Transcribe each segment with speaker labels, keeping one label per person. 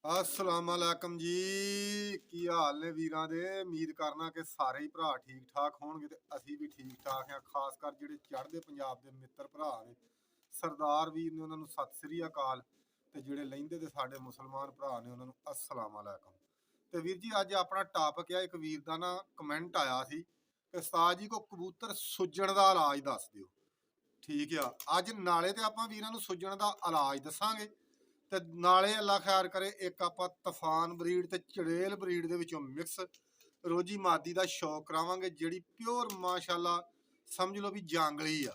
Speaker 1: अस्सलाम वालेकुम जी। की हाल ने वीरां दे। उम्मीद करना कि सारे ही भरा ठीक ठाक होणगे ते असीं भी ठीक ठाक हैं। खास कर ਜਿਹੜੇ ਚੜ੍ਹਦੇ ਪੰਜਾਬ ਦੇ ਮਿੱਤਰ ਭਰਾ ਨੇ, ਸਰਦਾਰ ਵੀਰ ਨੇ, ਉਹਨਾਂ ਨੂੰ ਸਤਿ ਸ੍ਰੀ ਅਕਾਲ। ਤੇ ਜਿਹੜੇ ਲਹਿੰਦੇ ਦੇ ਸਾਡੇ ਮੁਸਲਮਾਨ ਭਰਾ ਨੇ ਉਹਨਾਂ ਨੂੰ अस्सलाम वालेकुम। ਤੇ ਵੀਰ ਜੀ ਅੱਜ ਆਪਣਾ ਟਾਪਿਕ ਆ, ਇੱਕ ਵੀਰ ਦਾ ਨਾ ਕਮੈਂਟ ਆਇਆ ਸੀ ਕਿ ਉਸਤਾਦ ਜੀ ਕੋ ਕਬੂਤਰ ਸੁੱਜਣ ਦਾ ਇਲਾਜ ਦੱਸ ਦਿਓ। ਠੀਕ ਆ, ਅੱਜ ਨਾਲੇ ਤੇ ਆਪਾਂ ਵੀਰਾਂ ਨੂੰ ਸੁੱਜਣ ਦਾ ਇਲਾਜ ਦੱਸਾਂਗੇ ਤੇ ਨਾਲੇ ਅੱਲਾ ਖੈਰ ਕਰੇ ਇੱਕ ਆਪਾਂ ਤੂਫਾਨ ਬਰੀਡ ਤੇ ਚੜੇਲ ਬਰੀਡ ਦੇ ਵਿੱਚੋਂ ਮਿਕਸ ਰੋਜੀ ਮਾਦੀ ਦਾ ਸ਼ੌਕ ਕਰਾਵਾਂਗੇ, ਜਿਹੜੀ ਪਿਓਰ ਮਾਸ਼ਾਅੱਲਾ ਸਮਝ ਲਓ ਵੀ ਜਾਂਗਲੀ ਆ।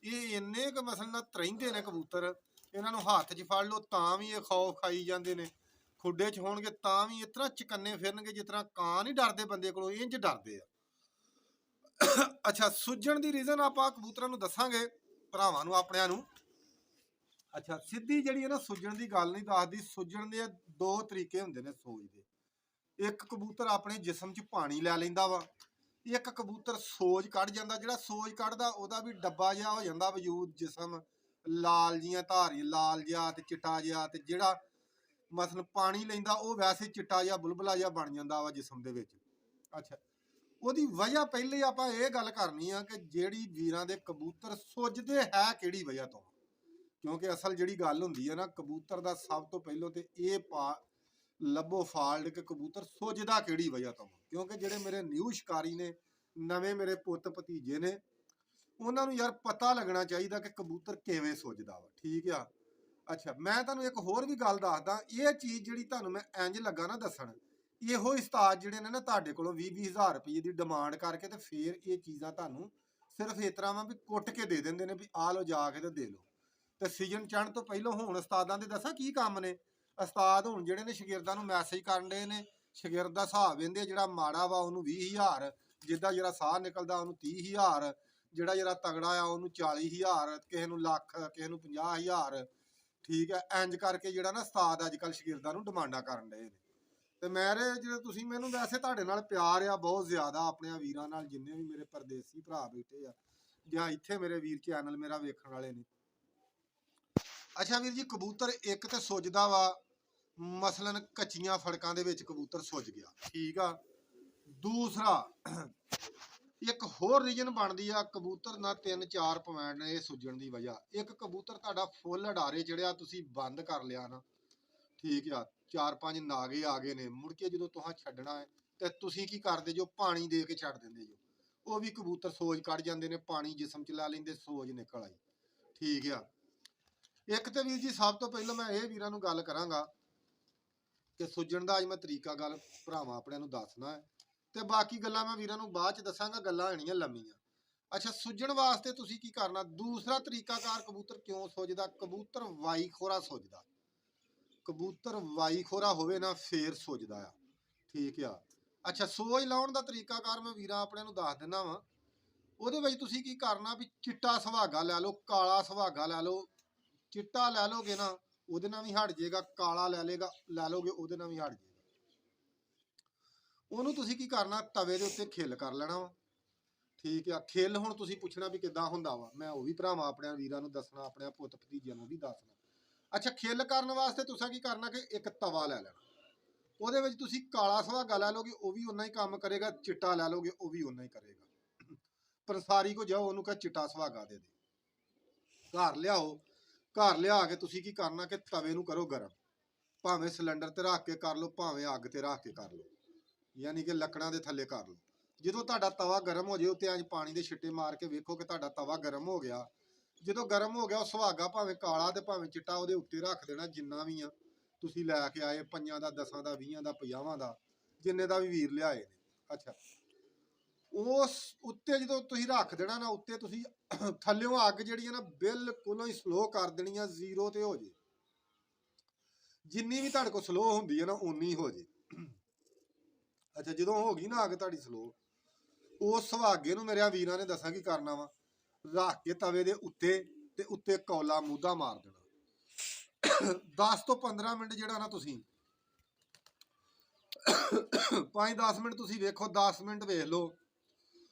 Speaker 1: ਇਹ ਇੰਨੇ ਕੁ ਮਸਲ ਨਾਲ ਤਰਹਿੰਦੇ ਨੇ ਕਬੂਤਰ, ਇਹਨਾਂ ਨੂੰ ਹੱਥ 'ਚ ਫੜ ਲਓ ਤਾਂ ਵੀ ਇਹ ਖੌਫ ਖਾਈ ਜਾਂਦੇ ਨੇ, ਖੁੱਡੇ 'ਚ ਹੋਣਗੇ ਤਾਂ ਵੀ ਇਸ ਤਰ੍ਹਾਂ ਚਕੰਨੇ ਫਿਰਨਗੇ ਜਿਸ ਤਰ੍ਹਾਂ ਕਾਂ ਨਹੀਂ ਡਰਦੇ ਬੰਦੇ ਕੋਲੋਂ, ਇੰਜ ਡਰਦੇ ਆ। ਅੱਛਾ, ਸੁੱਜਣ ਦੀ ਰੀਜ਼ਨ ਆਪਾਂ ਕਬੂਤਰਾਂ ਨੂੰ ਦੱਸਾਂਗੇ, ਭਰਾਵਾਂ ਨੂੰ ਆਪਣਿਆਂ ਨੂੰ। ਅੱਛਾ, ਸਿੱਧੀ ਜਿਹੜੀ ਹੈ ਨਾ ਸੁੱਜਣ ਦੀ ਗੱਲ ਨਹੀਂ ਦੱਸਦੀ। ਸੁੱਜਣ ਦੇ ਦੋ ਤਰੀਕੇ ਹੁੰਦੇ ਨੇ ਸੋਜ ਦੇ। ਇੱਕ ਕਬੂਤਰ ਆਪਣੇ ਜਿਸਮ 'ਚ ਪਾਣੀ ਲੈ ਲੈਂਦਾ ਵਾ, ਇੱਕ ਕਬੂਤਰ ਸੋਜ ਕੱਢ ਜਾਂਦਾ। ਜਿਹੜਾ ਸੋਜ ਕੱਢਦਾ ਉਹਦਾ ਵੀ ਡੱਬਾ ਜਿਹਾ ਹੋ ਜਾਂਦਾ ਵਜੂਦ, ਜਿਸਮ ਲਾਲ ਜੀਆਂ ਧਾਰੀ, ਲਾਲ ਜਿਹਾ ਤੇ ਚਿੱਟਾ ਜਿਹਾ। ਤੇ ਜਿਹੜਾ ਮਸਲ ਪਾਣੀ ਲੈਂਦਾ ਉਹ ਵੈਸੇ ਚਿੱਟਾ ਜਿਹਾ ਬੁਲਬੁਲਾ ਜਿਹਾ ਬਣ ਜਾਂਦਾ ਵਾ ਜਿਸਮ ਦੇ ਵਿੱਚ। ਅੱਛਾ, ਉਹਦੀ ਵਜ੍ਹਾ ਪਹਿਲੇ ਆਪਾਂ ਇਹ ਗੱਲ ਕਰਨੀ ਆ ਕਿ ਜਿਹੜੀ ਵੀਰਾਂ ਦੇ ਕਬੂਤਰ ਸੁੱਜਦੇ ਹੈ ਕਿਹੜੀ ਵਜ੍ਹਾ ਤੋਂ। ਕਿਉਂਕਿ ਅਸਲ ਜਿਹੜੀ ਗੱਲ ਹੁੰਦੀ ਹੈ ਨਾ ਕਬੂਤਰ ਦਾ, ਸਭ ਤੋਂ ਪਹਿਲਾਂ ਤੇ ਇਹ ਲੱਭੋ ਫਾਲਟ ਕਿ ਕਬੂਤਰ ਸੁੱਜਦਾ ਕਿਹੜੀ ਵਜ੍ਹਾ ਤੋਂ। ਕਿਉਂਕਿ ਜਿਹੜੇ ਮੇਰੇ ਨਿਊ ਸ਼ਿਕਾਰੀ ਨੇ, ਨਵੇਂ ਮੇਰੇ ਪੁੱਤ ਭਤੀਜੇ ਨੇ, ਉਹਨਾਂ ਨੂੰ ਯਾਰ ਪਤਾ ਲੱਗਣਾ ਚਾਹੀਦਾ ਕਿ ਕਬੂਤਰ ਕਿਵੇਂ ਸੁੱਜਦਾ ਵਾ। ਠੀਕ ਆ। ਅੱਛਾ, ਮੈਂ ਤੁਹਾਨੂੰ ਇੱਕ ਹੋਰ ਵੀ ਗੱਲ ਦੱਸਦਾ। ਇਹ ਚੀਜ਼ ਜਿਹੜੀ ਤੁਹਾਨੂੰ ਮੈਂ ਇੰਜ ਲੱਗਾ ਨਾ ਦੱਸਣ, ਇਹੋ ਉਸਤਾਦ ਜਿਹੜੇ ਨੇ ਨਾ ਤੁਹਾਡੇ ਕੋਲੋਂ 20-20 ਹਜ਼ਾਰ ਰੁਪਏ ਦੀ ਡਿਮਾਂਡ ਕਰਕੇ ਤੇ ਫਿਰ ਇਹ ਚੀਜ਼ਾਂ ਤੁਹਾਨੂੰ ਸਿਰਫ ਇਸ ਤਰ੍ਹਾਂ ਵਾ ਵੀ ਕੁੱਟ ਕੇ ਦੇ ਦਿੰਦੇ ਨੇ ਵੀ ਆਹ ਲਓ ਜਾ ਕੇ ਤੇ ਦੇ ਲਓ। ਤੇ ਸੀਜ਼ਨ ਚੜ੍ਹਨ ਤੋਂ ਪਹਿਲਾਂ ਹੁਣ ਉਸਤਾਦਾਂ ਦੇ ਦੱਸਾਂ ਕੀ ਕੰਮ ਨੇ। ਉਸਤਾਦ ਹੁਣ ਜਿਹੜੇ ਨੇ ਸ਼ਾਗਿਰਦਾਂ ਨੂੰ ਮੈਸੇਜ ਕਰਨ ਦੇ ਨੇ, ਸ਼ਾਗਿਰਦ ਦਾ ਹਿਸਾਬ ਦਿੰਦੇ, ਜਿਹੜਾ ਮਾੜਾ ਵਾ ਉਹਨੂੰ 20,000, ਜਿੱਦਾਂ ਜਿਹੜਾ ਸਾਹ ਨਿਕਲਦਾ ਉਹਨੂੰ 30,000, ਜਿਹੜਾ ਤਗੜਾ ਆ ਉਹਨੂੰ 40,000, ਕਿਸੇ ਨੂੰ ਲੱਖ, ਕਿਸੇ ਨੂੰ 50,000। ਠੀਕ ਹੈ, ਇੰਜ ਕਰਕੇ ਜਿਹੜਾ ਨਾ ਉਸਤਾਦ ਅੱਜ ਕੱਲ੍ਹ ਸ਼ਾਗਿਰਦਾਂ ਨੂੰ ਡਿਮਾਂਡਾਂ ਕਰਨ ਦੇ ਨੇ। ਤੇ ਮੇਰੇ ਜਿਹੜੇ ਤੁਸੀਂ ਮੈਨੂੰ ਵੈਸੇ ਤੁਹਾਡੇ ਨਾਲ ਪਿਆਰ ਆ ਬਹੁਤ ਜ਼ਿਆਦਾ, ਆਪਣੇ ਵੀਰਾਂ ਨਾਲ, ਜਿੰਨੇ ਵੀ ਮੇਰੇ ਪਰਦੇਸੀ ਭਰਾ ਬੈਠੇ ਆ ਜਾਂ ਇੱਥੇ ਮੇਰੇ ਵੀਰ ਚੈਨਲ ਮੇਰਾ ਵੇਖਣ ਵਾਲੇ ਨੇ। ਅੱਛਾ ਵੀਰ ਜੀ, ਕਬੂਤਰ ਇੱਕ ਤੇ ਸੁੱਜਦਾ ਵਾ ਮਸਲਨ ਕੱਚੀਆਂ ਫੜਕਾਂ ਦੇ ਵਿੱਚ ਕਬੂਤਰ ਸੁੱਜ ਗਿਆ। ਠੀਕ ਆ। ਦੂਸਰਾ ਇੱਕ ਹੋਰ ਰੀਜਨ ਬਣਦੀ ਆ ਕਬੂਤਰ ਨਾਲ 3-4 ਪੁਆਇੰਟ ਨੇ ਇਹ ਸੁੱਜਣ ਦੀ ਵਜ੍ਹਾ। ਇੱਕ ਕਬੂਤਰ ਤੁਹਾਡਾ ਫੁੱਲ ਅਡਾਰੇ ਚੜਿਆ, ਤੁਸੀਂ ਬੰਦ ਕਰ ਲਿਆ ਨਾ, ਠੀਕ ਆ, 4-5 ਨਾਗੇ ਆ ਗਏ ਨੇ, ਮੁੜ ਕੇ ਜਦੋਂ ਤੁਹਾਂ ਛੱਡਣਾ ਹੈ ਤੇ ਤੁਸੀਂ ਕੀ ਕਰਦੇ ਜੋ, ਪਾਣੀ ਦੇ ਕੇ ਛੱਡ ਦਿੰਦੇ ਜੋ। ਉਹ ਵੀ ਕਬੂਤਰ ਸੋਜ ਕੱਢ ਜਾਂਦੇ ਨੇ, ਪਾਣੀ ਜਿਸਮ ਚ ਲੈ ਲੈਂਦੇ, ਸੋਜ ਨਿਕਲ ਆਈ। ਠੀਕ ਆ। ਇੱਕ ਤੇ ਵੀਰ ਜੀ ਸਭ ਤੋਂ ਪਹਿਲਾਂ ਮੈਂ ਇਹ ਵੀਰਾਂ ਨੂੰ ਗੱਲ ਕਰਾਂਗਾ ਕਿ ਸੁੱਜਣ ਦਾ ਅੱਜ ਮੈਂ ਤਰੀਕਾ ਗੱਲ ਭਰਾਵਾਂ ਆਪਣਿਆਂ ਨੂੰ ਦੱਸਣਾ ਹੈ, ਤੇ ਬਾਕੀ ਗੱਲਾਂ ਮੈਂ ਵੀਰਾਂ ਨੂੰ ਬਾਅਦ ਚ ਦੱਸਾਂਗਾ, ਗੱਲਾਂ ਹੋਣੀਆਂ ਲੰਮੀਆਂ। ਅੱਛਾ, ਸੁੱਜਣ ਵਾਸਤੇ ਤੁਸੀਂ ਕੀ ਕਰਨਾ। ਦੂਸਰਾ ਤਰੀਕਾਕਾਰ ਕਬੂਤਰ ਕਿਉਂ ਸੁੱਜਦਾ, ਕਬੂਤਰ ਵਾਈ ਖੋਰਾ ਸੁੱਜਦਾ। ਕਬੂਤਰ ਵਾਈ ਖੋਰਾ ਹੋਵੇ ਨਾ ਫੇਰ ਸੁੱਜਦਾ ਆ। ਠੀਕ ਆ। ਅੱਛਾ, ਸੋਜ ਲਾਉਣ ਦਾ ਤਰੀਕਾਕਾਰ ਮੈਂ ਵੀਰਾਂ ਆਪਣਿਆਂ ਨੂੰ ਦੱਸ ਦਿੰਦਾ ਵਾਂ। ਉਹਦੇ ਵਿੱਚ ਤੁਸੀਂ ਕੀ ਕਰਨਾ ਵੀ ਚਿੱਟਾ ਸੁਹਾਗਾ ਲੈ ਲਓ, ਕਾਲਾ ਸੁਹਾਗਾ ਲੈ ਲਓ। ਚਿੱਟਾ ਲੈ ਲੋਗੇ ਨਾ ਉਹਦੇ ਨਾਲ ਵੀ ਹਟ ਜਾਏਗਾ, ਕਾਲਾ ਲੈ ਲੋਗੇ ਉਹਦੇ ਨਾਲ ਵੀ ਹਟ ਜਾਏਗਾ। ਉਹਨੂੰ ਤੁਸੀਂ ਕੀ ਕਰਨਾ, ਤਵੇ ਦੇ ਉੱਤੇ ਖਿੱਲ ਕਰ ਲੈਣਾ ਵਾ। ਠੀਕ ਆ। ਖਿੱਲ ਹੁਣ ਤੁਸੀਂ ਪੁੱਛਣਾ ਵੀ ਕਿੱਦਾਂ ਹੁੰਦਾ ਵਾ, ਮੈਂ ਉਹ ਵੀ ਭਰਾਵਾਂ ਆਪਣੇ ਵੀਰਾਂ ਨੂੰ ਦੱਸਣਾ, ਆਪਣੇ ਪੁੱਤ ਭਤੀਜਿਆਂ ਨੂੰ ਵੀ ਦੱਸਣਾ। ਅੱਛਾ, ਖਿੱਲ ਕਰਨ ਵਾਸਤੇ ਤੁਸੀਂ ਕੀ ਕਰਨਾ ਕਿ ਇੱਕ ਤਵਾ ਲੈ ਲੈਣਾ, ਉਹਦੇ ਵਿੱਚ ਤੁਸੀਂ ਕਾਲਾ ਸੁਹਾਗਾ ਲੈ ਲੋਗੇ, ਉਹ ਵੀ ਉਨਾ ਹੀ ਕੰਮ ਕਰੇਗਾ, ਚਿੱਟਾ ਲੈ ਲੋਗੇ ਉਹ ਵੀ ਉਨਾ ਹੀ ਕਰੇਗਾ। ਪਨਸਾਰੀ ਕੋ ਜਾਓ, ਉਹਨੂੰ ਕਹ ਚਿੱਟਾ ਸੁਹਾਗਾ ਦੇ ਦੇ। ਘਰ ਲਿਆਓ, ਘਰ ਲਿਆ ਕੇ ਤੁਸੀਂ ਕੀ ਕਰਨਾ ਕਿ ਤਵੇ ਨੂੰ ਕਰੋ ਗਰਮ, ਭਾਵੇਂ ਸਿਲੰਡਰ ਤੇ ਰੱਖ ਕੇ ਕਰ ਲਓ, ਭਾਵੇਂ ਅੱਗ ਤੇ ਰੱਖ ਕੇ ਕਰ ਲਓ, ਯਾਨੀ ਕਿ ਲੱਕੜਾਂ ਦੇ ਥੱਲੇ ਕਰ ਲਓ। ਜਦੋਂ ਤੁਹਾਡਾ ਤਵਾ ਗਰਮ ਹੋ ਜਾਏ, ਉੱਤੇ ਅੱਜ ਪਾਣੀ ਦੇ ਛਿੱਟੇ ਮਾਰ ਕੇ ਵੇਖੋ ਕਿ ਤੁਹਾਡਾ ਤਵਾ ਗਰਮ ਹੋ ਗਿਆ। ਜਦੋਂ ਗਰਮ ਹੋ ਗਿਆ, ਉਹ ਸੁਹਾਗਾ ਭਾਵੇਂ ਕਾਲਾ ਤੇ ਭਾਵੇਂ ਚਿੱਟਾ ਉਹਦੇ ਉੱਤੇ ਰੱਖ ਦੇਣਾ, ਜਿੰਨਾ ਵੀ ਆ ਤੁਸੀਂ ਲੈ ਕੇ ਆਏ, 5 ਦਾ, 10 ਦਾ, 20 ਦਾ, 50 ਦਾ, ਜਿੰਨੇ ਦਾ ਵੀ ਵੀਰ ਲਿਆਏ ਨੇ। ਅੱਛਾ, ਉਸ ਉੱਤੇ ਜਦੋਂ ਤੁਸੀਂ ਰੱਖ ਦੇਣਾ ਨਾ, ਉੱਤੇ ਤੁਸੀਂ ਥੱਲਿਓਂ ਅੱਗ ਜਿਹੜੀ ਹੈ ਨਾ ਬਿਲਕੁਲ ਹੀ ਸਲੋ ਕਰ ਦੇਣੀ ਆ, 0 ਤੇ ਹੋ ਜੇ। ਜਿੰਨੀ ਵੀ ਤੁਹਾਡੇ ਕੋਲ ਸਲੋ ਹੁੰਦੀ ਹੈ ਨਾ ਉਨੀ ਹੋ ਜੇ। ਅੱਛਾ, ਜਦੋਂ ਹੋ ਗਈ ਨਾ ਅੱਗ ਤੁਹਾਡੀ ਸਲੋ, ਉਸ ਸੁਹਾਗੇ ਨੂੰ ਮੇਰੇ ਵੀਰਾਂ ਨੇ ਦੱਸਾਂ ਕੀ ਕਰਨਾ ਵਾ, ਰੱਖ ਕੇ ਤਵੇ ਦੇ ਉੱਤੇ ਤੇ ਉੱਤੇ ਕੌਲਾ ਮੂਧਾ ਮਾਰ ਦੇਣਾ। 10 ਤੋਂ 15 ਮਿੰਟ ਜਿਹੜਾ ਨਾ ਤੁਸੀਂ 5-10 ਮਿੰਟ ਤੁਸੀਂ ਵੇਖੋ, 10 ਮਿੰਟ ਵੇਖ ਲਓ।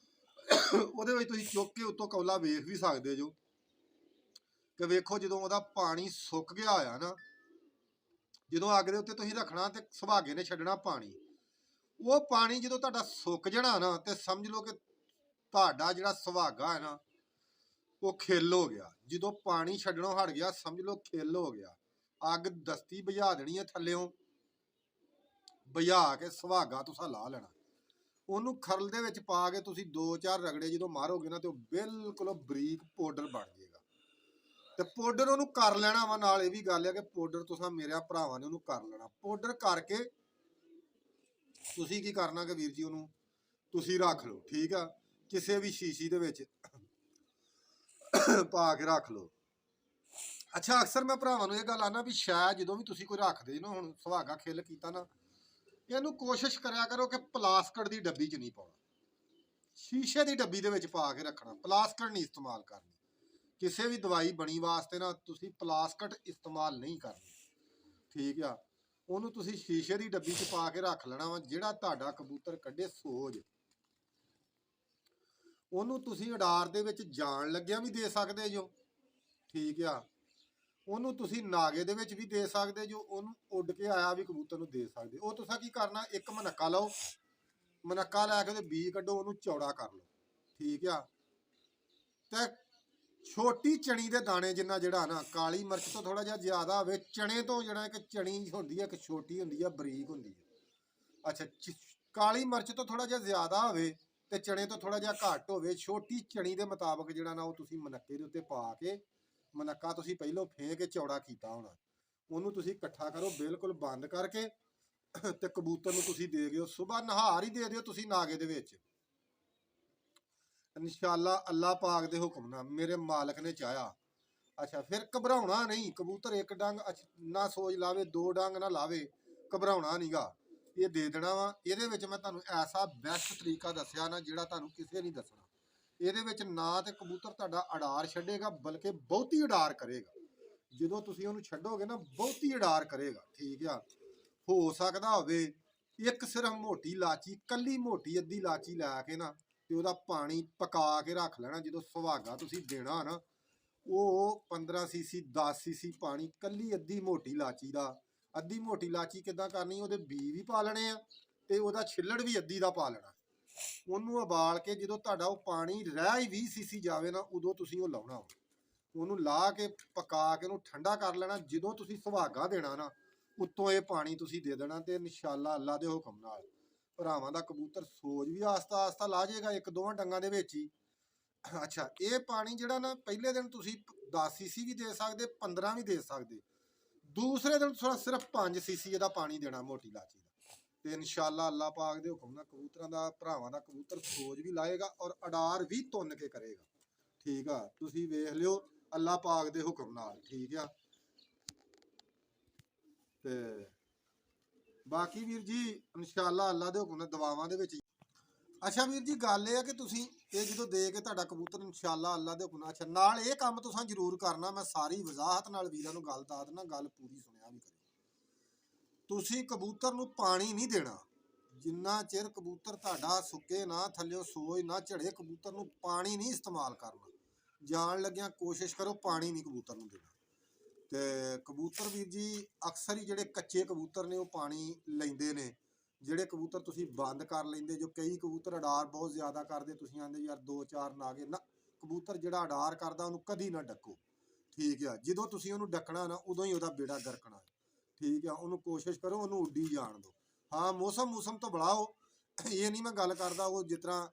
Speaker 1: ਉਹਦੇ ਵਿੱਚ ਤੁਸੀਂ ਚੁੱਕ ਕੇ ਉੱਤੋਂ ਕੌਲਾ ਵੇਖ ਵੀ ਸਕਦੇ ਜੋ ਕਿ ਵੇਖੋ ਜਦੋਂ ਉਹਦਾ ਪਾਣੀ ਸੁੱਕ ਗਿਆ ਹੋਇਆ ਨਾ, ਜਦੋਂ ਅੱਗ ਦੇ ਉੱਤੇ ਤੁਸੀਂ ਰੱਖਣਾ ਤੇ ਸੁਹਾਗੇ ਨੇ ਛੱਡਣਾ ਪਾਣੀ। ਉਹ ਪਾਣੀ ਜਦੋਂ ਤੁਹਾਡਾ ਸੁੱਕ ਜਾਣਾ ਨਾ ਤੇ ਸਮਝ ਲਓ ਕਿ ਤੁਹਾਡਾ ਜਿਹੜਾ ਸੁਹਾਗਾ ਹੈ ਨਾ ਉਹ ਖਿੱਲ ਹੋ ਗਿਆ। ਜਦੋਂ ਪਾਣੀ ਛੱਡਣੋਂ ਹਟ ਗਿਆ ਸਮਝ ਲਓ ਖਿੱਲ ਹੋ ਗਿਆ। ਅੱਗ ਦਸਤੀ ਬੁਝਾ ਦੇਣੀ ਹੈ ਥੱਲਿਓਂ, ਬੁਝਾ ਕੇ ਸੁਹਾਗਾ ਤੁਸੀਂ ਲਾ ਲੈਣਾ। ਉਹਨੂੰ ਖਰਲ ਦੇ ਵਿੱਚ ਪਾ ਕੇ ਤੁਸੀਂ 2-4 ਰਗੜੇ ਜਦੋਂ ਮਾਰੋਗੇ ਨਾ ਤੇ ਉਹ ਬਿਲਕੁਲ ਬਰੀਕ ਪਾਊਡਰ ਬਣ ਜਾਏਗਾ। ਤੇ ਪਾਊਡਰ ਉਹਨੂੰ ਕਰ ਲੈਣਾ ਵਾ। ਨਾਲ ਇਹ ਵੀ ਗੱਲ ਹੈ ਕਿ ਪਾਊਡਰ ਤੁਸੀਂ ਮੇਰੇ ਭਰਾਵਾਂ ਨੇ ਉਹਨੂੰ ਕਰ ਲੈਣਾ। ਪਾਊਡਰ ਕਰਕੇ ਤੁਸੀਂ ਕੀ ਕਰਨਾ ਕਿ ਵੀਰ ਜੀ ਉਹਨੂੰ ਤੁਸੀਂ ਰੱਖ ਲਓ, ਠੀਕ ਆ, ਕਿਸੇ ਵੀ ਸ਼ੀਸ਼ੀ ਦੇ ਵਿੱਚ ਪਾ ਕੇ ਰੱਖ ਲਓ। ਅੱਛਾ, ਅਕਸਰ ਮੈਂ ਭਰਾਵਾਂ ਨੂੰ ਇਹ ਗੱਲ ਆਨਾ ਵੀ ਸ਼ਾਇਦ ਜਦੋਂ ਵੀ ਤੁਸੀਂ ਕੋਈ ਰੱਖਦੇ ਨਾ, ਹੁਣ ਸੁਹਾਗਾ ਖਿੱਲ ਕੀਤਾ ਨਾ, ਇਹਨੂੰ ਕੋਸ਼ਿਸ਼ ਕਰਿਆ ਕਰੋ ਕਿ ਪਲਾਸਕਟ ਦੀ ਡੱਬੀ 'ਚ ਨਹੀਂ ਪਾਉਣਾ, ਸ਼ੀਸ਼ੇ ਦੀ ਡੱਬੀ ਦੇ ਵਿੱਚ ਪਾ ਕੇ ਰੱਖਣਾ। ਪਲਾਸਕਟ ਨਹੀਂ ਇਸਤੇਮਾਲ ਕਰਨੀ। ਕਿਸੇ ਵੀ ਦਵਾਈ ਬਣੀ ਵਾਸਤੇ ਨਾ ਤੁਸੀਂ ਪਲਾਸਕਟ ਇਸਤੇਮਾਲ ਨਹੀਂ ਕਰਨੀ, ਠੀਕ ਆ। ਉਹਨੂੰ ਤੁਸੀਂ ਸ਼ੀਸ਼ੇ ਦੀ ਡੱਬੀ 'ਚ ਪਾ ਕੇ ਰੱਖ ਲੈਣਾ ਵਾ। ਜਿਹੜਾ ਤੁਹਾਡਾ ਕਬੂਤਰ ਕੱਢੇ ਸੋਜ, ਉਹਨੂੰ ਤੁਸੀਂ ਅਡਾਰ ਦੇ ਵਿੱਚ ਜਾਣ ਲੱਗਿਆ ਵੀ ਦੇ ਸਕਦੇ ਜੋ, ਠੀਕ ਆ। ਉਹਨੂੰ ਤੁਸੀਂ ਨਾਗੇ ਦੇ ਵਿੱਚ ਵੀ ਦੇ ਸਕਦੇ ਜੋ, ਉਹਨੂੰ ਉੱਡ ਕੇ ਆਇਆ ਵੀ ਕਬੂਤਰ ਨੂੰ ਦੇ ਸਕਦੇ। ਉਹ ਤੁਸੀਂ ਕੀ ਕਰਨਾ, ਇੱਕ ਮਨੱਕਾ ਲਓ, ਮਨੱਕਾ ਲੈ ਕੇ ਉਹਦੇ ਬੀ ਕੱਢੋ, ਉਹਨੂੰ ਚੌੜਾ ਕਰ ਲਓ, ਠੀਕ ਆ। ਤੇ ਛੋਟੀ ਚਣੀ ਦੇ ਦਾਣੇ ਜਿੰਨਾ ਜਿਹੜਾ ਨਾ, ਕਾਲੀ ਮਿਰਚ ਤੋਂ ਥੋੜਾ ਜਿਹਾ ਜ਼ਿਆਦਾ ਹੋਵੇ, ਚਣੇ ਤੋਂ ਜਿਹੜਾ ਕਿ ਚਣੀ ਹੁੰਦੀ ਹੈ ਇੱਕ ਛੋਟੀ ਹੁੰਦੀ ਹੈ ਬਰੀਕ ਹੁੰਦੀ ਹੈ। ਅੱਛਾ, ਕਾਲੀ ਮਿਰਚ ਤੋਂ ਥੋੜਾ ਜਿਹਾ ਜ਼ਿਆਦਾ ਹੋਵੇ ਤੇ ਚਣੇ ਤੋਂ ਥੋੜਾ ਜਿਹਾ ਘੱਟ ਹੋਵੇ। ਛੋਟੀ ਚਣੀ ਦੇ ਮੁਤਾਬਕ ਜਿਹੜਾ ਨਾ ਉਹ ਤੁਸੀਂ ਮਨੱਕੇ ਦੇ ਉੱਤੇ ਪਾ ਕੇ, ਮਨੱਕਾ ਤੁਸੀਂ ਪਹਿਲੋਂ ਫੇਂ ਕੇ ਚੌੜਾ ਕੀਤਾ ਹੋਣਾ, ਉਹਨੂੰ ਤੁਸੀਂ ਇਕੱਠਾ ਕਰੋ ਬਿਲਕੁਲ ਬੰਦ ਕਰਕੇ ਤੇ ਕਬੂਤਰ ਨੂੰ ਤੁਸੀਂ ਦੇ ਦਿਓ। ਸੁਬਾਹ ਨਹਾਰ ਹੀ ਦੇ ਦਿਓ ਤੁਸੀਂ ਨਾਗੇ ਦੇ ਵਿੱਚ, ਇਨਸ਼ਾਅੱਲਾ ਅੱਲਾਹ ਪਾਕ ਦੇ ਹੁਕਮ ਨਾਲ, ਮੇਰੇ ਮਾਲਕ ਨੇ ਚਾਹਿਆ। ਅੱਛਾ, ਫਿਰ ਘਬਰਾਉਣਾ ਨਹੀਂ। ਕਬੂਤਰ ਇੱਕ ਡੰਗ ਨਾ ਸੋਚ ਲਾਵੇ, 2 ਡੰਗ ਨਾ ਲਾਵੇ, ਘਬਰਾਉਣਾ ਨਹੀਂਗਾ। ਇਹ ਦੇ ਦੇਣਾ ਵਾ। ਇਹਦੇ ਵਿੱਚ ਮੈਂ ਤੁਹਾਨੂੰ ਐਸਾ ਬੈਸਟ ਤਰੀਕਾ ਦੱਸਿਆ ਨਾ ਜਿਹੜਾ ਤੁਹਾਨੂੰ ਕਿਸੇ ਨਹੀਂ ਦੱਸਣਾ। ਇਹਦੇ ਵਿੱਚ ਨਾ ਤੇ ਕਬੂਤਰ ਤੁਹਾਡਾ ਅਡਾਰ ਛੱਡੇਗਾ ਬਲਕਿ ਬਹੁਤੀ ਅਡਾਰ ਕਰੇਗਾ। ਜਦੋਂ ਤੁਸੀਂ ਉਹਨੂੰ ਛੱਡੋਗੇ ਨਾ ਬਹੁਤੀ ਅਡਾਰ ਕਰੇਗਾ, ਠੀਕ ਆ। ਹੋ ਸਕਦਾ ਹੋਵੇ ਇੱਕ ਸਿਰਫ ਮੋਟੀ ਇਲਾਚੀ, ਕੱਲੀ ਮੋਟੀ ਅੱਧੀ ਇਲਾਚੀ ਲੈ ਕੇ ਨਾ ਤੇ ਉਹਦਾ ਪਾਣੀ ਪਕਾ ਕੇ ਰੱਖ ਲੈਣਾ। ਜਦੋਂ ਸੁਹਾਗਾ ਤੁਸੀਂ ਦੇਣਾ ਨਾ, ਉਹ 15 ਸੀਸੀ 10 ਸੀਸੀ ਪਾਣੀ ਕੱਲੀ ਅੱਧੀ ਮੋਟੀ ਇਲਾਚੀ ਦਾ। ਅੱਧੀ ਮੋਟੀ ਇਲਾਚੀ ਕਿੱਦਾਂ ਕਰਨੀ, ਉਹਦੇ ਬੀ ਵੀ ਪਾ ਲੈਣੇ ਆ ਤੇ ਉਹਦਾ ਛਿੱਲੜ ਵੀ ਅੱਧੀ ਦਾ ਪਾ ਲੈਣਾ। ਉਹਨੂੰ ਉਬਾਲ ਕੇ ਜਦੋਂ ਤੁਹਾਡਾ ਉਹ ਪਾਣੀ ਰਹਿ ਹੀ 20 ਸੀਸੀ ਜਾਵੇ ਨਾ, ਉਦੋਂ ਤੁਸੀਂ ਉਹ ਲਾਉਣਾ। ਉਹਨੂੰ ਲਾ ਕੇ ਪਕਾ ਕੇ ਉਹਨੂੰ ਠੰਡਾ ਕਰ ਲੈਣਾ। ਜਦੋਂ ਤੁਸੀਂ ਸੁਹਾਗਾ ਦੇਣਾ ਨਾ, ਉੱਤੋਂ ਇਹ ਪਾਣੀ ਤੁਸੀਂ ਦੇ ਦੇਣਾ ਤੇ ਇਨਸ਼ਾਅੱਲਾ ਅੱਲਾ ਦੇ ਹੁਕਮ ਨਾਲ ਭਰਾਵਾਂ ਦਾ ਕਬੂਤਰ ਸੋਜ ਵੀ ਆਸਤਾ ਆਸਤਾ ਲਾ ਜਾਏਗਾ 1-2 ਡੰਗਾਂ ਦੇ ਵਿੱਚ ਹੀ। ਅੱਛਾ, ਇਹ ਪਾਣੀ ਜਿਹੜਾ ਨਾ ਪਹਿਲੇ ਦਿਨ ਤੁਸੀਂ 10 ਸੀਸੀ ਵੀ ਦੇ ਸਕਦੇ, 15 ਵੀ ਦੇ ਸਕਦੇ। ਦੂਸਰੇ ਦਿਨ ਸਿਰਫ 5 ਸੀਸੀ ਇਹਦਾ ਪਾਣੀ ਦੇਣਾ ਮੋਟੀ ਇਲਾਚੀ ਦਾ। ਤੇ ਇਨਸ਼ਾਅੱਲਾ ਅੱਲਾਹ ਪਾਕ ਦੇ ਹੁਕਮ ਨਾਲ ਕਬੂਤਰਾਂ ਦਾ, ਭਰਾਵਾਂ ਦਾ ਕਬੂਤਰ ਸੋਜ ਵੀ ਲਾਏਗਾ ਔਰ ਅਡਾਰ ਵੀ ਤੁੰਨ ਕੇ ਕਰੇਗਾ, ਠੀਕ ਆ। ਤੁਸੀਂ ਵੇਖ ਲਿਓ ਅੱਲਾਹ ਪਾਕ ਦੇ ਹੁਕਮ ਨਾਲ, ਠੀਕ ਆ। ਤੇ ਬਾਕੀ ਵੀਰ ਜੀ ਇਨਸ਼ਾਅੱਲਾ ਅੱਲਾਹ ਦੇ ਹੁਕਮ ਨਾਲ ਦੁਆਵਾਂ ਦੇ ਵਿੱਚ। ਅੱਛਾ ਵੀਰ ਜੀ, ਗੱਲ ਇਹ ਆ ਕਿ ਤੁਸੀਂ ਇਹ ਜਦੋਂ ਦੇ ਕੇ ਤੁਹਾਡਾ ਕਬੂਤਰ ਇਨਸ਼ਾਅੱਲਾ ਅੱਲਾਹ ਦੇ ਹੁਕਮ ਨਾਲ, ਅੱਛਾ ਨਾਲ ਇਹ ਕੰਮ ਤੁਸੀਂ ਜ਼ਰੂਰ ਕਰਨਾ। ਮੈਂ ਸਾਰੀ ਵਜ਼ਾਹਤ ਨਾਲ ਵੀਰਾਂ ਨੂੰ ਗੱਲ ਦੱਸ ਦਿੰਦਾ, ਗੱਲ ਪੂਰੀ ਸੁਣਿਆ ਵੀ ਕਰਿਓ। ਤੁਸੀਂ ਕਬੂਤਰ ਨੂੰ ਪਾਣੀ ਨਹੀਂ ਦੇਣਾ ਜਿੰਨਾ ਚਿਰ ਕਬੂਤਰ ਤੁਹਾਡਾ ਸੁੱਕੇ ਨਾ, ਥੱਲਿਓ ਸੋਜ ਨਾ ਝੜੇ। ਕਬੂਤਰ ਨੂੰ ਪਾਣੀ ਨਹੀਂ ਇਸਤੇਮਾਲ ਕਰਨਾ। ਜਾਣ ਲੱਗਿਆ ਕੋਸ਼ਿਸ਼ ਕਰੋ ਪਾਣੀ ਨਹੀਂ ਕਬੂਤਰ ਨੂੰ ਦੇਣਾ। ਤੇ ਕਬੂਤਰ ਵੀਰ ਜੀ ਅਕਸਰ ਹੀ ਜਿਹੜੇ ਕੱਚੇ ਕਬੂਤਰ ਨੇ ਉਹ ਪਾਣੀ ਲੈਂਦੇ ਨੇ। ਜਿਹੜੇ ਕਬੂਤਰ ਤੁਸੀਂ ਬੰਦ ਕਰ ਲੈਂਦੇ ਜੋ, ਕਈ ਕਬੂਤਰ ਅਡਾਰ ਬਹੁਤ ਜ਼ਿਆਦਾ ਕਰਦੇ, ਤੁਸੀਂ ਆਂਦੇ ਯਾਰ 2-4 ਨਾਗੇ ਨਾ। ਕਬੂਤਰ ਜਿਹੜਾ ਅਡਾਰ ਕਰਦਾ ਉਹਨੂੰ ਕਦੀ ਨਾ ਡੱਕੋ, ਠੀਕ ਆ। ਜਦੋਂ ਤੁਸੀਂ ਉਹਨੂੰ ਡੱਕਣਾ ਨਾ ਉਦੋਂ ਹੀ ਉਹਦਾ ਬੇੜਾ ਗਰਕਣਾ, ਠੀਕ ਆ। ਉਹਨੂੰ ਕੋਸ਼ਿਸ਼ ਕਰੋ ਉਹਨੂੰ ਉੱਡੀ ਜਾਣ ਦਿਓ। ਹਾਂ, ਮੌਸਮ ਤੋਂ ਬੜਾਓ, ਇਹ ਨਹੀਂ ਮੈਂ ਗੱਲ ਕਰਦਾ। ਉਹ ਜਿਸ ਤਰ੍ਹਾਂ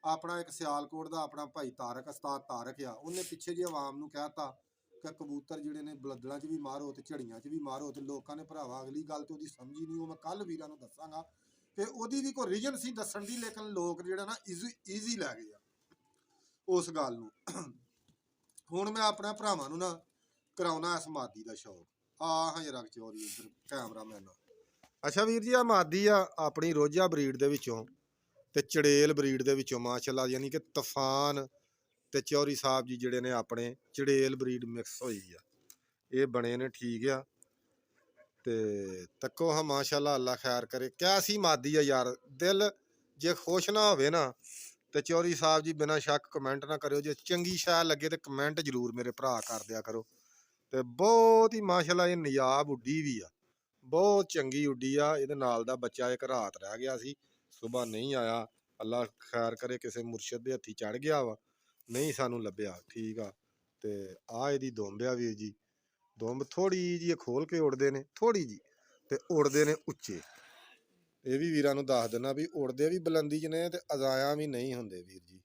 Speaker 1: ਆਪਣਾ ਇੱਕ ਸਿਆਲਕੋਟ ਦਾ ਆਪਣਾ ਭਾਈ ਤਾਰਕ, ਉਸਤਾਦ ਤਾਰਕ ਆ, ਉਹਨੇ ਪਿੱਛੇ ਜਿਹੇ ਆਵਾਮ ਨੂੰ ਕਹਿਤਾ ਕਿ ਕਬੂਤਰ ਜਿਹੜੇ ਨੇ ਬਲੱਦਲਾਂ 'ਚ ਵੀ ਮਾਰੋ ਤੇ ਝੜੀਆਂ 'ਚ ਵੀ ਮਾਰੋ। ਤੇ ਲੋਕਾਂ ਨੇ ਭਰਾਵਾ ਅਗਲੀ ਗੱਲ ਤੇ ਉਹਦੀ ਸਮਝੀ ਨਹੀਂ। ਉਹ ਮੈਂ ਕੱਲ ਵੀਰਾਂ ਨੂੰ ਦੱਸਾਂਗਾ ਕਿ ਉਹਦੀ ਵੀ ਕੋਈ ਰੀਜਨ ਸੀ ਦੱਸਣ ਦੀ, ਲੇਕਿਨ ਲੋਕ ਜਿਹੜਾ ਨਾ ਈਜ਼ੀ ਲੈ ਗਏ ਆ ਉਸ ਗੱਲ ਨੂੰ। ਹੁਣ ਮੈਂ ਆਪਣਾ ਭਰਾਵਾਂ ਨੂੰ ਨਾ ਕਰਾਉਣਾ ਇਸ ਮਾਦੀ ਦਾ ਸ਼ੌਕ। ਹਾਂ ਜਰਾ ਚੋਰੀ ਇੱਧਰ ਕੈਮਰਾਮੈਨ। ਅੱਛਾ ਵੀਰ ਜੀ, ਆ ਮਾਦੀ ਆ ਆਪਣੀ ਰੋਜਾ ਬਰੀਡ ਦੇ ਵਿੱਚੋਂ ਤੇ ਚੜੇਲ ਬਰੀਡ ਦੇ ਵਿੱਚੋਂ ਮਾਸ਼ਾਅੱਲਾ, ਯਾਨੀ ਕਿ ਤੂਫਾਨ ਤੇ ਚੌਰੀ ਸਾਹਿਬ ਜੀ ਜਿਹੜੇ ਨੇ ਆਪਣੇ ਚੜੇਲ ਬਰੀਡ ਮਿਕਸ ਹੋਈ ਆ, ਇਹ ਬਣੇ ਨੇ, ਠੀਕ ਆ। ਤੇ ਤੱਕੋ ਹਾਂ ਮਾਸ਼ਾਅੱਲਾ ਅੱਲਾ ਖੈਰ ਕਰੇ। ਕੈਸੀ ਮਾਦੀ ਆ ਯਾਰ, ਦਿਲ ਜੇ ਖੁਸ਼ ਨਾ ਹੋਵੇ ਨਾ ਤੇ ਚੌਰੀ ਸਾਹਿਬ ਜੀ ਬਿਨਾਂ ਸ਼ੱਕ ਕਮੈਂਟ ਨਾ ਕਰਿਓ। ਜੇ ਚੰਗੀ ਸ਼ੈ ਲੱਗੇ ਤੇ ਕਮੈਂਟ ਜ਼ਰੂਰ ਮੇਰੇ ਭਰਾ ਕਰ ਦਿਆ ਕਰੋ। ਤੇ ਬਹੁਤ ਹੀ ਮਾਸ਼ਾਅੱਲਾ ਇਹ ਨਿਆਬ ਉੱਡੀ ਵੀ ਆ, ਬਹੁਤ ਚੰਗੀ ਉੱਡੀ ਆ। ਇਹਦੇ ਨਾਲ ਦਾ ਬੱਚਾ ਇੱਕ ਰਾਤ ਰਹਿ ਗਿਆ ਸੀ, ਸਵੇਰ ਨਹੀਂ ਆਇਆ। ਅੱਲਾ ਖੈਰ ਕਰੇ, ਕਿਸੇ ਮੁਰਸ਼ਿਦ ਦੇ ਹੱਥੀ ਚੜ ਗਿਆ ਵਾ, ਨਹੀਂ ਸਾਨੂੰ ਲੱਭਿਆ। ਠੀਕ ਆ। ਤੇ ਆ ਇਹਦੀ ਦੁੰਬ ਆ ਵੀਰ ਜੀ। ਦੁੰਬ ਥੋੜੀ ਜਿਹੀ ਖੋਲ ਕੇ ਉੜਦੇ ਨੇ, ਥੋੜੀ ਜੀ, ਤੇ ਉੜਦੇ ਨੇ ਉੱਚੇ। ਇਹ ਵੀ ਵੀਰਾਂ ਨੂੰ ਦੱਸ ਦਿੰਦਾ ਵੀ ਉੜਦੇ ਵੀ ਬੁਲੰਦੀ 'ਚ ਨੇ ਤੇ ਅਜ਼ਾਇਆ ਵੀ ਨਹੀਂ ਹੁੰਦੇ ਵੀਰ ਜੀ।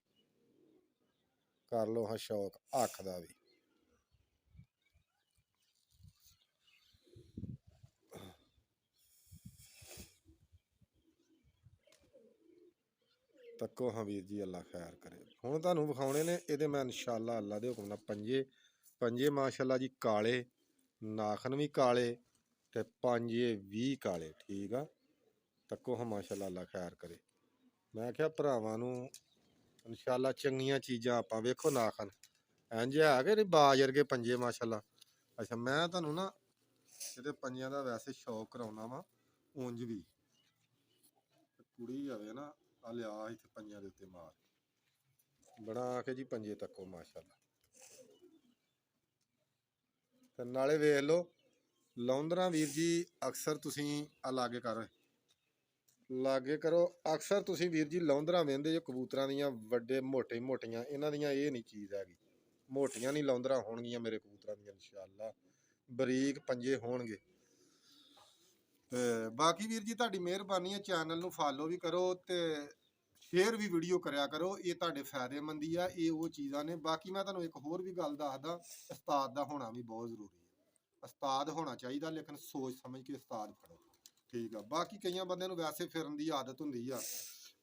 Speaker 1: ਕਰ ਲਓ ਹਾਂ ਸ਼ੌਕ ਅੱਖ ਦਾ ਵੀ। ਤੱਕੋ ਹਾਂ ਵੀਰ ਜੀ, ਅੱਲਾ ਖੈਰ ਕਰੇ। ਹੁਣ ਤੁਹਾਨੂੰ ਵਿਖਾਉਣੇ ਨੇ ਇਹਦੇ ਮੈਂ ਇਨਸ਼ਾਅੱਲਾ ਅੱਲਾ ਦੇ ਹੁਕਮ ਨਾਲ ਪੰਜੇ ਮਾਸ਼ਾਅੱਲਾ ਜੀ ਕਾਲੇ, ਨਾਖਨ ਵੀ ਕਾਲੇ, ਤੇ ਪੰਜੇ ਵੀ ਕਾਲੇ। ਠੀਕ ਆ। ਤੱਕੋ ਹਾਂ ਮਾਸ਼ਾਅੱਲਾ, ਅੱਲਾ ਖੈਰ ਕਰੇ। ਮੈਂ ਕਿਹਾ ਭਰਾਵਾਂ ਨੂੰ ਇਨਸ਼ਾਅੱਲਾ ਚੰਗੀਆਂ ਚੀਜ਼ਾਂ ਆਪਾਂ ਵੇਖੋ। ਨਾਖਨ ਇੰਝ ਹੈ ਕਿ ਬਾਜ ਵਰਗੇ ਪੰਜੇ ਮਾਸ਼ਾਅੱਲਾ। ਅੱਛਾ, ਮੈਂ ਤੁਹਾਨੂੰ ਨਾ ਇਹਦੇ ਪੰਜਿਆਂ ਦਾ ਵੈਸੇ ਸ਼ੌਕ ਕਰਾਉਣਾ ਵਾ। ਉਂਝ ਵੀ ਕੁੜੀ ਆਵੇ ਨਾ, ਆ ਲਿਆ ਇੱਥੇ ਪੰਜਿਆਂ ਦੇ ਉੱਤੇ ਮਾਰ ਬਣਾ ਕੇ ਜੀ ਪੰਜੇ ਤੱਕੋ ਮਾਸ਼ਾਅੱਲਾ। ਤੇ ਨਾਲੇ ਵੇਖ ਲਓ ਲੌਂਦਰਾਂ ਵੀਰ ਜੀ, ਅਕਸਰ ਤੁਸੀਂ ਆ ਲਾਗੇ ਲਾਗੇ ਕਰੋ। ਅਕਸਰ ਤੁਸੀਂ ਵੀਰ ਜੀ ਲੌਂਦਰਾਂ ਵੇਂਦੇ ਜੋ ਕਬੂਤਰਾਂ ਦੀਆਂ, ਵੱਡੇ ਮੋਟੀਆਂ, ਇਹਨਾਂ ਦੀਆਂ ਇਹ ਨਹੀਂ ਚੀਜ਼ ਹੈਗੀ। ਮੋਟੀਆਂ ਨਹੀਂ ਲੌਂਦਰਾਂ ਹੋਣਗੀਆਂ ਮੇਰੇ ਕਬੂਤਰਾਂ ਦੀਆਂ ਇਨਸ਼ਾਅੱਲਾ, ਬਰੀਕ ਪੰਜੇ ਹੋਣਗੇ। ਤੇ ਬਾਕੀ ਵੀਰ ਜੀ ਤੁਹਾਡੀ ਮਿਹਰਬਾਨੀ ਹੈ, ਚੈਨਲ ਨੂੰ ਫਾਲੋ ਵੀ ਕਰੋ ਤੇ ਸ਼ੇਅਰ ਵੀ ਵੀਡੀਓ ਕਰਿਆ ਕਰੋ। ਇਹ ਤੁਹਾਡੇ ਫਾਇਦੇਮੰਦੀ ਆ, ਇਹ ਉਹ ਚੀਜ਼ਾਂ ਨੇ। ਬਾਕੀ ਮੈਂ ਤੁਹਾਨੂੰ ਇੱਕ ਹੋਰ ਵੀ ਗੱਲ ਦੱਸਦਾ, ਉਸਤਾਦ ਦਾ ਹੋਣਾ ਵੀ ਬਹੁਤ ਜ਼ਰੂਰੀ ਹੈ। ਉਸਤਾਦ ਹੋਣਾ ਚਾਹੀਦਾ, ਲੇਕਿਨ ਸੋਚ ਸਮਝ ਕੇ ਉਸਤਾਦ ਫੜੋ। ਠੀਕ ਆ। ਬਾਕੀ ਕਈਆਂ ਬੰਦਿਆਂ ਨੂੰ ਵੈਸੇ ਫਿਰਨ ਦੀ ਆਦਤ ਹੁੰਦੀ ਆ,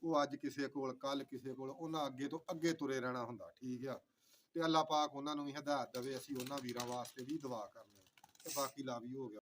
Speaker 1: ਉਹ ਅੱਜ ਕਿਸੇ ਕੋਲ, ਕੱਲ ਕਿਸੇ ਕੋਲ, ਉਹਨਾਂ ਅੱਗੇ ਤੋਂ ਅੱਗੇ ਤੁਰੇ ਰਹਿਣਾ ਹੁੰਦਾ। ਠੀਕ ਆ। ਤੇ ਅੱਲਾ ਪਾਕ ਉਹਨਾਂ ਨੂੰ ਵੀ ਹਦਾਇਤ ਦੇਵੇ। ਅਸੀਂ ਉਹਨਾਂ ਵੀਰਾਂ ਵਾਸਤੇ ਵੀ ਦੁਆ ਕਰਨੇ। ਤੇ ਬਾਕੀ ਲਾ ਵੀ ਹੋ ਗਿਆ।